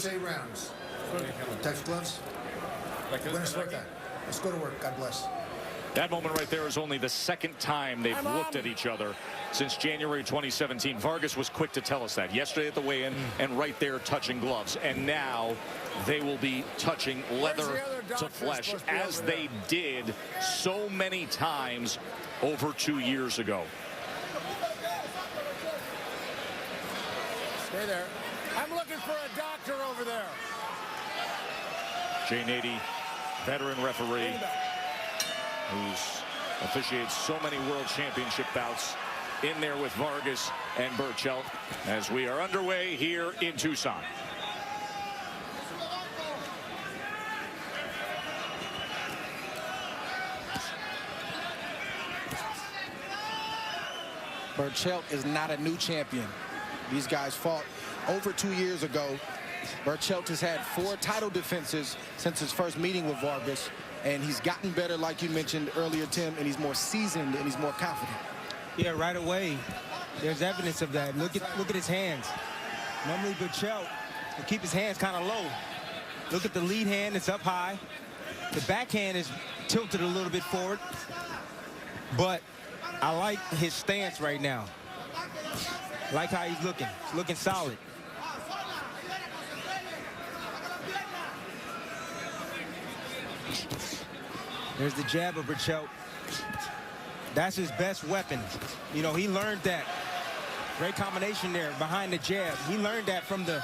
First 8 rounds. Touch gloves. We're going to start that. Let's go to work. God bless. That moment right there is only the second time they've looked at each other since January 2017. Vargas was quick to tell us that yesterday at the weigh-in, and right there touching gloves. And now they will be touching leather to flesh, as they did so many times over 2 years ago. Stay there. I'm looking for a doctor over there. Jay Nady, veteran referee, who's officiated so many world championship bouts, in there with Vargas and Berchelt as we are underway here in Tucson. Berchelt is not a new champion. These guys fought over 2 years ago. Berchelt has had 4 title defenses since his first meeting with Vargas, and he's gotten better, like you mentioned earlier, Tim, and he's more seasoned and he's more confident. Yeah, right away, there's evidence of that. Look at his hands. Normally, Berchelt will keep his hands kind of low. Look at the lead hand, it's up high. The backhand is tilted a little bit forward. But I like his stance right now. Like how he's looking. He's looking solid. There's the jab of Berchelt. That's his best weapon. You know, he learned that. Great combination there behind the jab. He learned that from the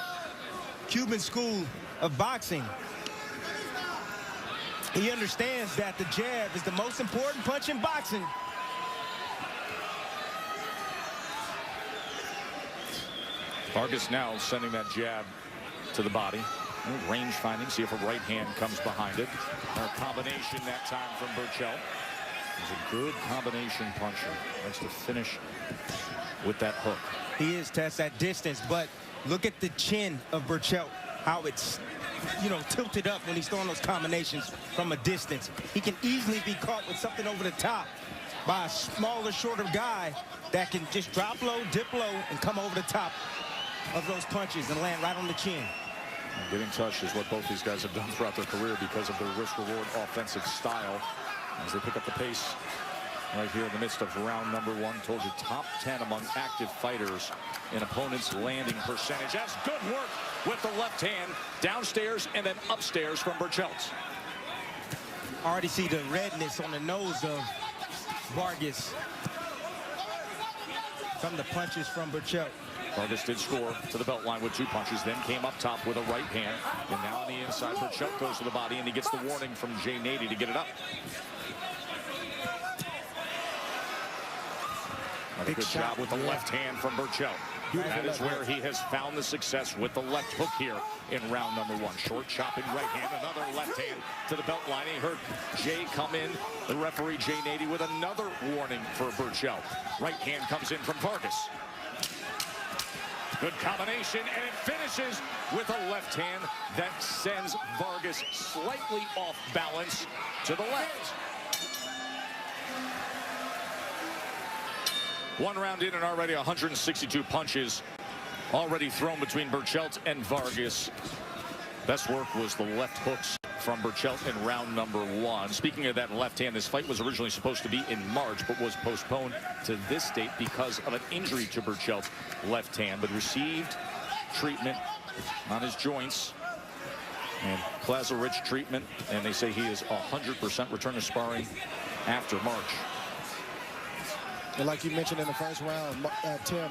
Cuban school of boxing. He understands that the jab is the most important punch in boxing. Vargas now sending that jab to the body. Range finding, see if a right hand comes behind it. A combination that time from Berchelt. He's a good combination puncher. Likes to finish with that hook. He is, Tess, at distance, but look at the chin of Berchelt, how it's, you know, tilted up when he's throwing those combinations from a distance. He can easily be caught with something over the top by a smaller, shorter guy that can just drop low, dip low, and come over the top of those punches and land right on the chin. And getting touched is what both these guys have done throughout their career because of their risk-reward offensive style. As they pick up the pace right here in the midst of round number 1. Told you top 10 among active fighters in opponents' landing percentage. That's good work with the left hand downstairs and then upstairs from Berchelt. Already see the redness on the nose of Vargas from the punches from Berchelt. Vargas did score to the belt line with 2 punches, then came up top with a right hand. And now on the inside, Berchelt goes to the body, and he gets the warning from Jay Nady to get it up. A good job with the left hand from Berchelt. That is where he has found the success with the left hook here in round number 1. Short chopping right hand, another left hand to the belt line. He heard Jay come in, the referee Jay Nady, with another warning for Berchelt. Right hand comes in from Vargas. Good combination, and it finishes with a left hand that sends Vargas slightly off balance to the left. 1 round in and already 162 punches already thrown between Berchelt and Vargas. Best work was the left hooks from Berchelt in round number 1. Speaking of that left hand, this fight was originally supposed to be in March, but was postponed to this date because of an injury to Berchelt's left hand, but received treatment on his joints and plasma-rich treatment, and they say he is 100% return to sparring after March. And like you mentioned in the first round, Tim,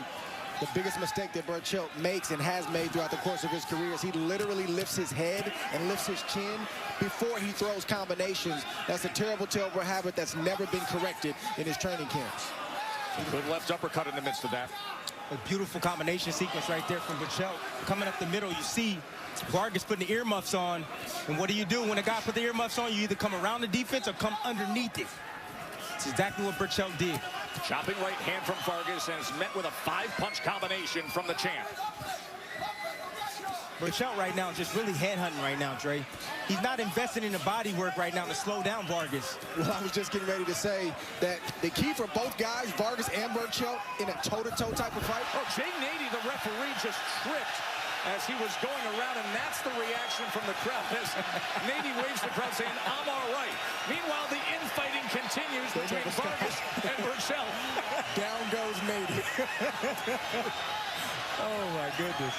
the biggest mistake that Berchelt makes and has made throughout the course of his career is he literally lifts his head and lifts his chin before he throws combinations. That's a terrible habit that's never been corrected in his training camps. Good left uppercut in the midst of that. A beautiful combination sequence right there from Berchelt. Coming up the middle, you see Vargas putting the earmuffs on. And what do? When a guy put the earmuffs on, you either come around the defense or come underneath it. That's exactly what Berchelt did. Chopping right hand from Vargas, and is met with a 5-punch combination from the champ. Berchelt right now is just really headhunting right now, Dre. He's not investing in the body work right now to slow down Vargas. Well, I was just getting ready to say that the key for both guys, Vargas and Berchelt, in a toe-to-toe type of fight. Oh, Jay Nady, the referee, just tripped as he was going around, and that's the reaction from the crowd as Nady waves the crowd saying, I'm all right. Meanwhile, the infighting continues between Vargas and Berchelt. Down goes Nady. Oh, my goodness.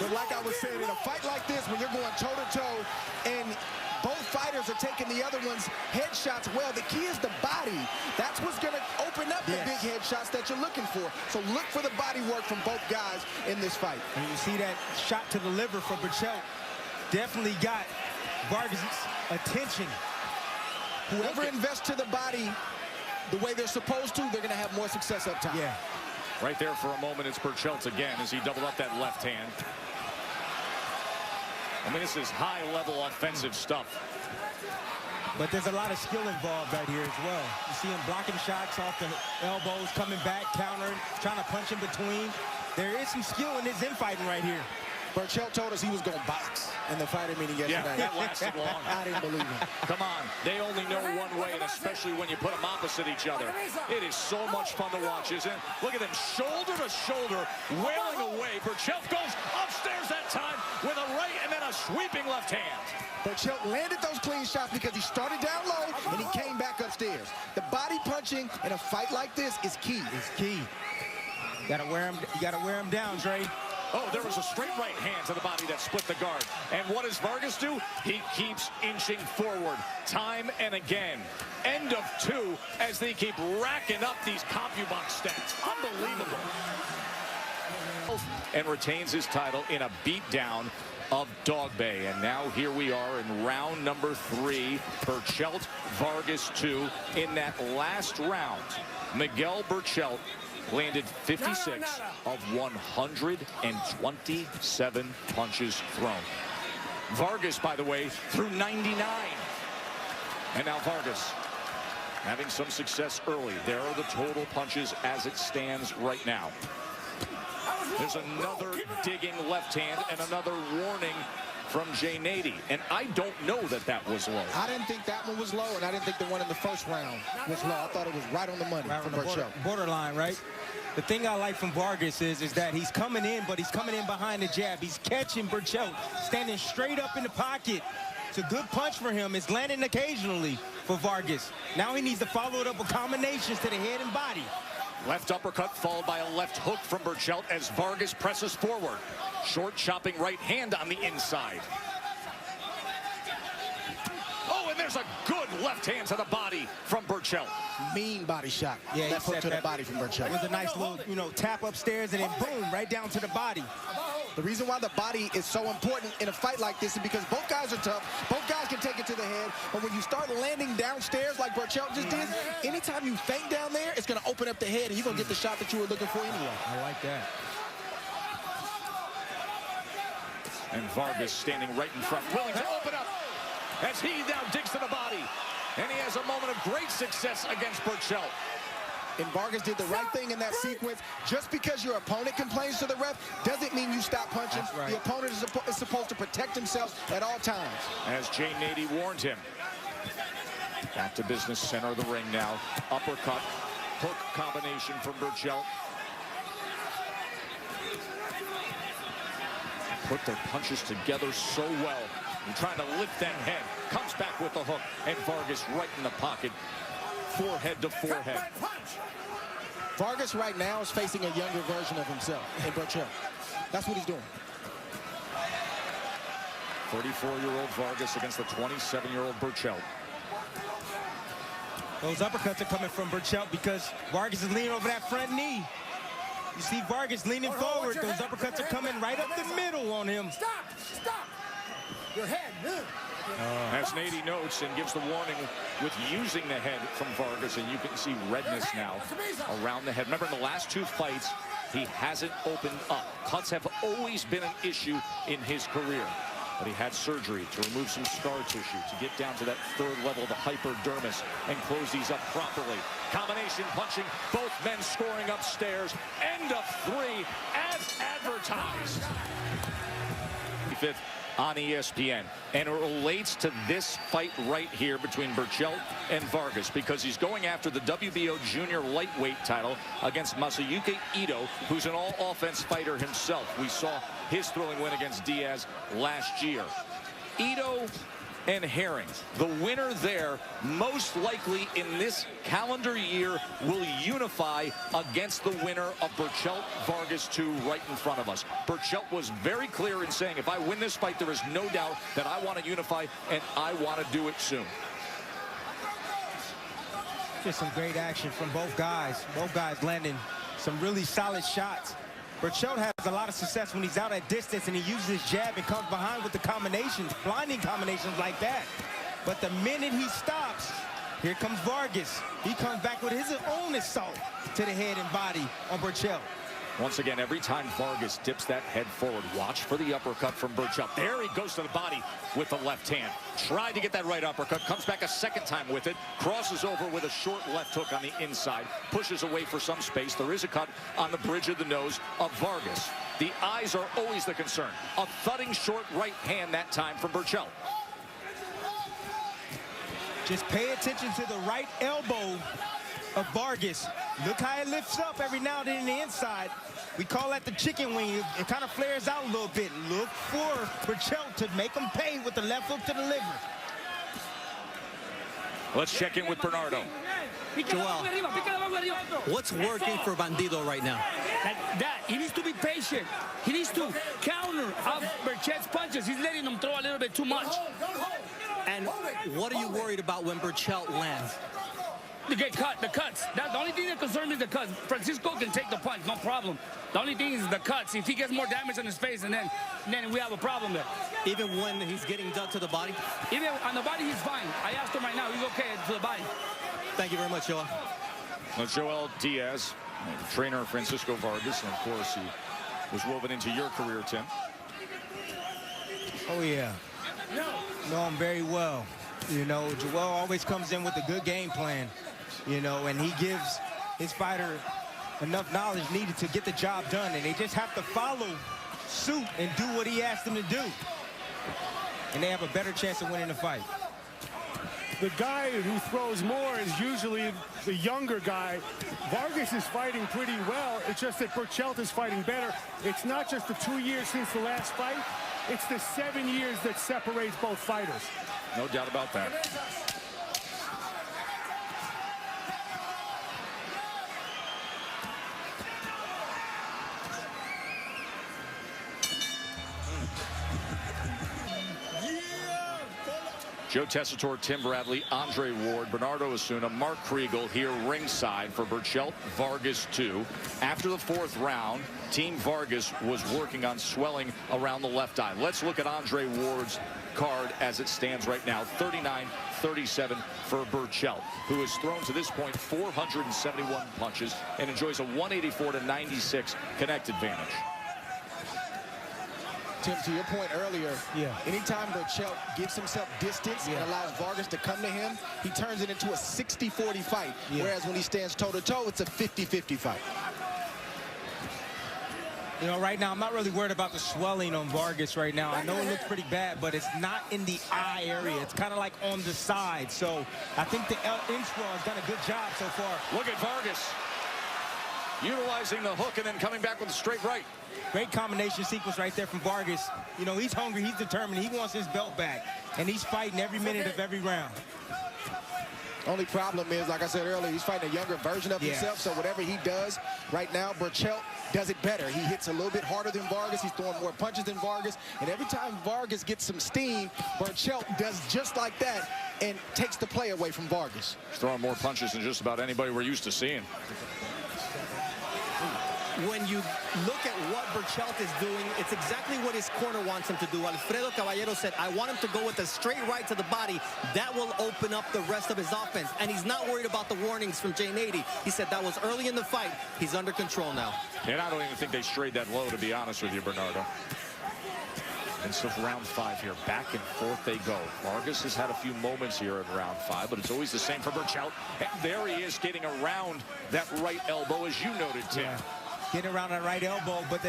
But like I was saying, in a fight like this, when you're going toe-to-toe and both fighters are taking the other one's headshots well, the key is the body. That's what's going to open up the big headshots that you're looking for. So look for the body work from both guys in this fight. And you see that shot to the liver for Berchelt. Definitely got Vargas' attention. Whoever invests to the body the way they're supposed to, they're going to have more success up top. Yeah. Right there for a moment, it's Berchelt again as he doubled up that left hand. I mean, this is high-level offensive stuff. But there's a lot of skill involved right here as well. You see him blocking shots off the elbows, coming back, countering, trying to punch in between. There is some skill in his infighting right here. Berchelt told us he was going to box in the fighter meeting yesterday. Yeah, that lasted long. I didn't believe him. Come on, they only know one way, and especially when you put them opposite each other. It is so much fun to watch, isn't it? Look at them, shoulder to shoulder, wailing away. Berchelt goes upstairs that time with a right and then a sweeping left hand. Berchelt landed those clean shots because he started down low and he came back upstairs. The body punching in a fight like this is key. It's key. You gotta wear him down, Dre. Oh, there was a straight right hand to the body that split the guard. And what does Vargas do? He keeps inching forward time and again. End of 2 as they keep racking up these CompuBox stats. Unbelievable. And retains his title in a beatdown of Dog Bay. And now here we are in round number 3. Berchelt, Vargas 2. In that last round, Miguel Berchelt landed 56 of 127 punches thrown. Vargas, by the way, threw 99. And now Vargas having some success early. There are the total punches as it stands right now. There's another digging left hand and another warning from Nady. And I don't know that that was low. I didn't think that one was low, and I didn't think the one in the first round was low. I thought it was right on the money from Berchelt. Borderline, right? The thing I like from Vargas is that he's coming in, but he's coming in behind the jab. He's catching Berchelt, standing straight up in the pocket. It's a good punch for him. It's landing occasionally for Vargas. Now he needs to follow it up with combinations to the head and body. Left uppercut followed by a left hook from Berchelt as Vargas presses forward. Short chopping right hand on the inside. Oh, and there's a good left hand to the body from Berchelt. Mean body shot. Yeah, left hook to the body from Berchelt. It was a nice little, tap upstairs and then boom, right down to the body. The reason why the body is so important in a fight like this is because both guys are tough. Both guys can take it to the head. But when you start landing downstairs like Berchelt just did, anytime you feint down there, it's going to open up the head and you're going to get the shot that you were looking for anyway. I like that. And Vargas standing right in front, willing to open up as he now digs to the body. And he has a moment of great success against Berchelt. And Vargas did the right thing in that sequence. Just because your opponent complains to the ref doesn't mean you stop punching. That's right. The opponent is supposed to protect himself at all times. As Nady warned him. Back to business, center of the ring now. Uppercut, hook combination from Berchelt. Put their punches together so well. And trying to lift that head. Comes back with the hook. And Vargas right in the pocket. Forehead to forehead. Vargas right now is facing a younger version of himself in Berchelt. That's what he's doing. 34-year-old Vargas against the 27-year-old Berchelt. Those uppercuts are coming from Berchelt because Vargas is leaning over that front knee. You see Vargas leaning forward. Those uppercuts are coming right up the middle on him. Stop! Stop! Your head. As Nady notes and gives the warning with using the head from Vargas, and you can see redness now around the head. Remember, in the last 2 fights, he hasn't opened up. Cuts have always been an issue in his career. But he had surgery to remove some scar tissue to get down to that 3rd level, the hypodermis, and close these up properly. Combination punching, both men scoring upstairs. End of 3 as advertised. 5th on ESPN. And it relates to this fight right here between Berchelt and Vargas, because he's going after the WBO junior lightweight title against Masayuki Ito, who's an all-offense fighter himself. We saw his thrilling win against Diaz last year. Ito and Herring, the winner there, most likely in this calendar year, will unify against the winner of Berchelt Vargas 2 right in front of us. Berchelt was very clear in saying, if I win this fight, there is no doubt that I want to unify, and I want to do it soon. Just some great action from both guys. Both guys landing some really solid shots. Berchelt has a lot of success when he's out at distance and he uses his jab and comes behind with the combinations, blinding combinations like that. But the minute he stops, here comes Vargas. He comes back with his own assault to the head and body on Berchelt. Once again, every time Vargas dips that head forward, watch for the uppercut from Berchelt. There he goes to the body with the left hand. Tried to get that right uppercut, comes back a second time with it, crosses over with a short left hook on the inside, pushes away for some space. There is a cut on the bridge of the nose of Vargas. The eyes are always the concern. A thudding short right hand that time from Berchelt. Just pay attention to the right elbow of Vargas. Look how it lifts up every now and then in the inside. We call that the chicken wing. It kind of flares out a little bit. Look for Berchelt to make him pay with the left hook to the liver. Let's check in with Bernardo. Joel, what's working for Bandido right now? That he needs to be patient. He needs to counter up Berchelt's punches. He's letting him throw a little bit too much. And what are you worried about when Berchelt lands? To get cut, the cuts. That's the only thing that concerns me is the cuts. Francisco can take the punch, no problem. The only thing is the cuts. If he gets more damage on his face, and then we have a problem there. Even when he's getting done to the body? Even on the body, he's fine. I asked him right now, he's okay to the body. Thank you very much, Joel. Well, Joel Diaz, trainer Francisco Vargas, and of course he was woven into your career, Tim. Oh, yeah. Know him very well. You know, Joel always comes in with a good game plan, you know, and he gives his fighter enough knowledge needed to get the job done, and they just have to follow suit and do what he asked them to do. And they have a better chance of winning the fight. The guy who throws more is usually the younger guy. Vargas is fighting pretty well. It's just that Berchelt is fighting better. It's not just the 2 years since the last fight. It's the 7 years that separates both fighters. No doubt about that. Joe Tessitore, Tim Bradley, Andre Ward, Bernardo Osuna, Mark Kriegel here ringside for Berchelt Vargas 2. After the fourth round, Team Vargas was working on swelling around the left eye. Let's look at Andre Ward's card as it stands right now. 39-37 for Berchelt, who has thrown to this point 471 punches and enjoys a 184-96 connect advantage. Tim, to your point earlier, anytime Berchelt gives himself distance and allows Vargas to come to him, he turns it into a 60-40 fight. Whereas when he stands toe-to-toe, it's a 50-50 fight. You know, right now, I'm not really worried about the swelling on Vargas right now. I know it looks pretty bad, but it's not in the eye area. It's kind of like on the side. So I think the Inswell has done a good job so far. Look at Vargas utilizing the hook and then coming back with a straight right. Great combination sequence right there from Vargas. You know, he's hungry, he's determined, he wants his belt back. And he's fighting every minute of every round. Only problem is, like I said earlier, he's fighting a younger version of himself. So whatever he does right now, Berchelt does it better. He hits a little bit harder than Vargas. He's throwing more punches than Vargas. And every time Vargas gets some steam, Berchelt does just like that and takes the play away from Vargas. He's throwing more punches than just about anybody we're used to seeing. When you look at what Berchelt is doing, it's exactly what his corner wants him to do. Alfredo Caballero said, I want him to go with a straight right to the body. That will open up the rest of his offense. And he's not worried about the warnings from Jay Nady. He said that was early in the fight. He's under control now. And I don't even think they strayed that low, to be honest with you, Bernardo. And so round 5 here, back and forth they go. Vargas has had a few moments here in round 5, but it's always the same for Berchelt. And there he is getting around that right elbow, as you noted, Tim. Getting around that right elbow, but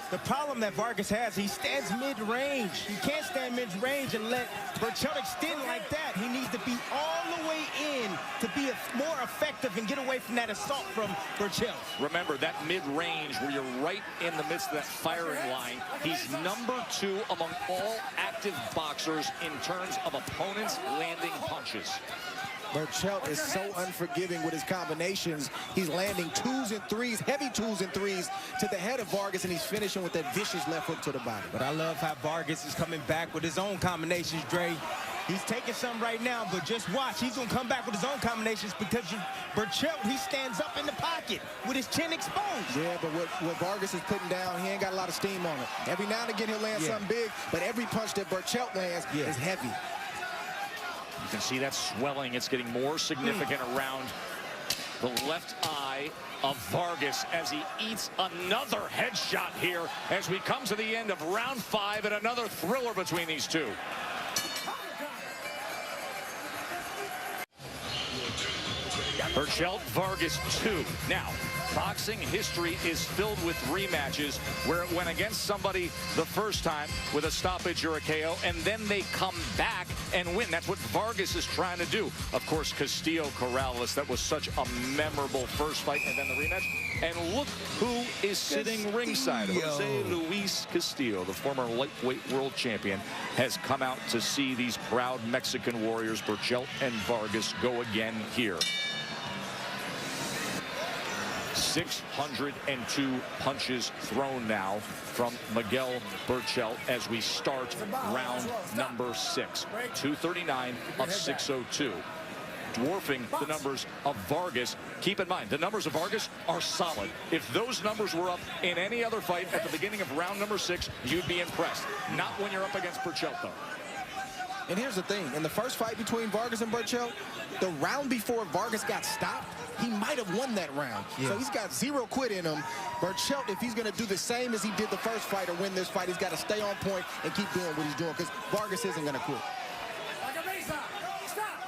The problem that Vargas has, he stands mid-range. He can't stand mid-range and let Berchelt extend like that. He needs to be all the way in to be more effective and get away from that assault from Berchelt. Remember, that mid-range where you're right in the midst of that firing line, he's #2 among all active boxers in terms of opponents landing punches. Berchelt is so unforgiving with his combinations. He's landing 2s and 3s, heavy 2s and 3s to the head of Vargas, and he's finishing with that vicious left hook to the body. But I love how Vargas is coming back with his own combinations, Dre. He's taking some right now, but just watch. He's going to come back with his own combinations because Berchelt, he stands up in the pocket with his chin exposed. Yeah, but what Vargas is putting down, he ain't got a lot of steam on it. Every now and again, he'll land something big, but every punch that Berchelt lands is heavy. You can see that swelling. It's getting more significant around the left eye of Vargas as he eats another headshot here as we come to the end of round 5 and another thriller between these two. Berchelt, Vargas 2. Now, boxing history is filled with rematches where it went against somebody the first time with a stoppage or a KO, and then they come back and win. That's what Vargas is trying to do. Of course, Castillo-Corrales, that was such a memorable first fight, and then the rematch. And look who is sitting ringside. Jose Luis Castillo, the former lightweight world champion, has come out to see these proud Mexican warriors, Berchelt and Vargas, go again here. 602 punches thrown now from Miguel Berchelt as we start round number 6. 239 of 602. Dwarfing the numbers of Vargas. Keep in mind, the numbers of Vargas are solid. If those numbers were up in any other fight at the beginning of round number 6, you'd be impressed. Not when you're up against Berchelt, though. And here's the thing. In the first fight between Vargas and Berchelt, the round before Vargas got stopped, he might have won that round. So he's got 0 quit in him. Berchelt, if he's going to do the same as he did the first fight or win this fight, he's got to stay on point and keep doing what he's doing because Vargas isn't going to quit.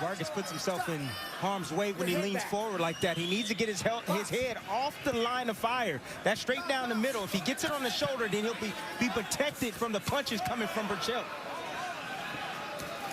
Vargas puts himself in harm's way when he leans forward like that. He needs to get his head off the line of fire. That's straight down the middle. If he gets it on the shoulder, then he'll be protected from the punches coming from Berchelt.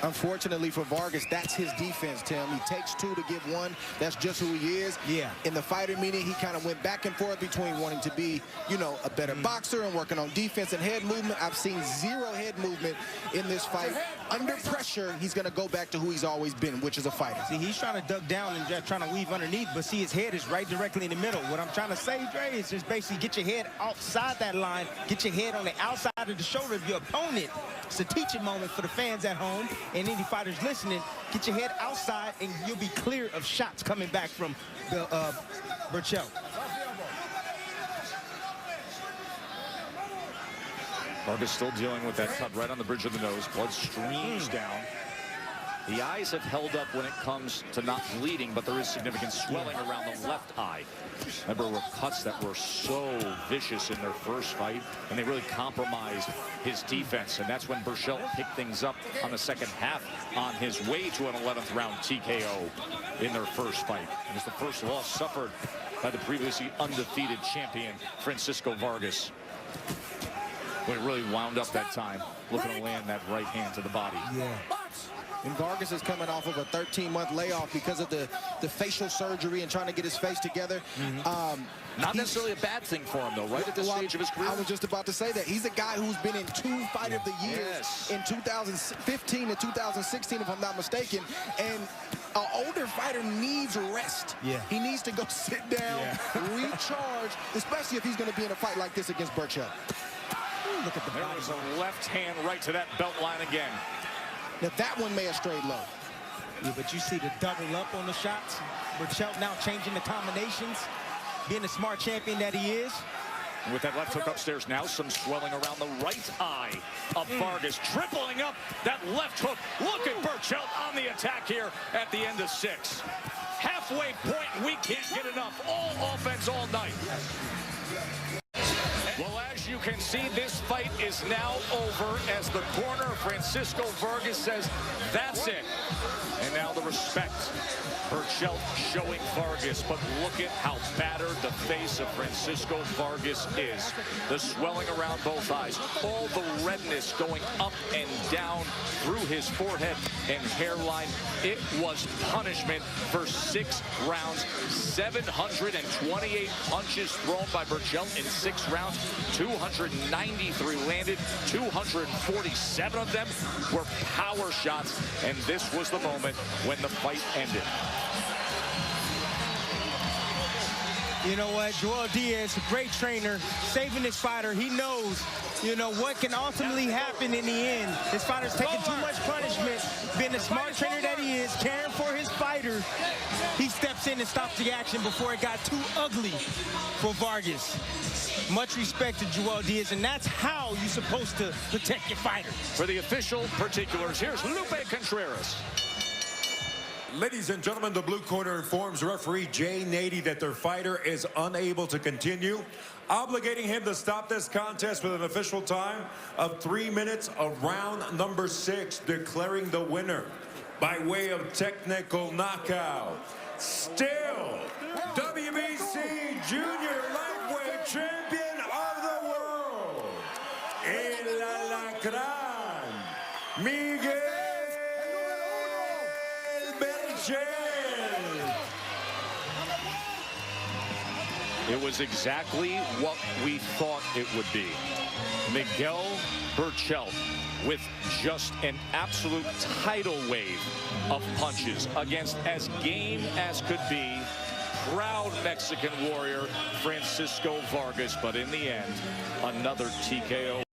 Unfortunately for Vargas, that's his defense, Tim. He takes 2 to give 1. That's just who he is. Yeah. In the fighter meeting, he kind of went back and forth between wanting to be, you know, a better boxer and working on defense and head movement. I've seen 0 head movement in this fight. Under pressure, he's going to go back to who he's always been, which is a fighter. See, he's trying to duck down and just trying to weave underneath, but see, his head is right directly in the middle. What I'm trying to say, Dre, is just basically get your head outside that line, get your head on the outside of the shoulder of your opponent. It's a teaching moment for the fans at home and any fighters listening. Get your head outside and you'll be clear of shots coming back from the Berchelt. Vargas still dealing with that cut right on the bridge of the nose. Blood streams down. The eyes have held up when it comes to not bleeding, but there is significant swelling around the left eye. Remember, were cuts that were so vicious in their first fight, and they really compromised his defense. And that's when Berchelt picked things up on the second half on his way to an 11th round TKO in their first fight. It was the first loss suffered by the previously undefeated champion, Francisco Vargas. But it really wound up that time, looking to land that right hand to the body. Yeah. And Vargas is coming off of a 13-month layoff because of the facial surgery and trying to get his face together. Not necessarily a bad thing for him, though, right at this stage of his career. I was just about to say that. He's a guy who's been in 2 Fight of the Years in 2015 and 2016, if I'm not mistaken. And an older fighter needs rest. Yeah. He needs to go sit down, recharge, especially if he's going to be in a fight like this against Berchelt. Look at the There body. was a left hand right to that belt line again. Now, that one may have strayed low. Yeah, but you see the double up on the shots. Berchelt now changing the combinations, being the smart champion that he is. And with that left hook upstairs now, some swelling around the right eye of Vargas, tripling up that left hook. Look at Berchelt on the attack here at the end of 6. Halfway point, we can't get enough. All offense all night. Well, as you can see, this fight is now over as the corner. Francisco Vargas says, that's it. And now the respect. Berchelt showing Vargas, but look at how battered the face of Francisco Vargas is. The swelling around both eyes, all the redness going up and down through his forehead and hairline. It was punishment for 6 rounds. 728 punches thrown by Berchelt in 6 rounds. 293 landed. 247 of them were power shots. And this was the moment when the fight ended. You know what, Joel Diaz, a great trainer, saving this fighter. He knows, you know, what can ultimately happen in the end. This fighter's taking too much punishment. Being the smart trainer that he is, caring for his fighter, he steps in and stops the action before it got too ugly for Vargas. Much respect to Joel Diaz, and that's how you're supposed to protect your fighter. For the official particulars, here's Lupe Contreras. Ladies and gentlemen, the blue corner informs referee Jay Nady that their fighter is unable to continue, obligating him to stop this contest with an official time of 3 minutes of round number 6, declaring the winner by way of technical knockout. Still, WBC Junior Lightweight Champion of the World, El Alacrán, Miguel Berchelt. It was exactly what we thought it would be. Miguel Berchelt with just an absolute tidal wave of punches against as game as could be proud Mexican warrior Francisco Vargas, but in the end, another TKO.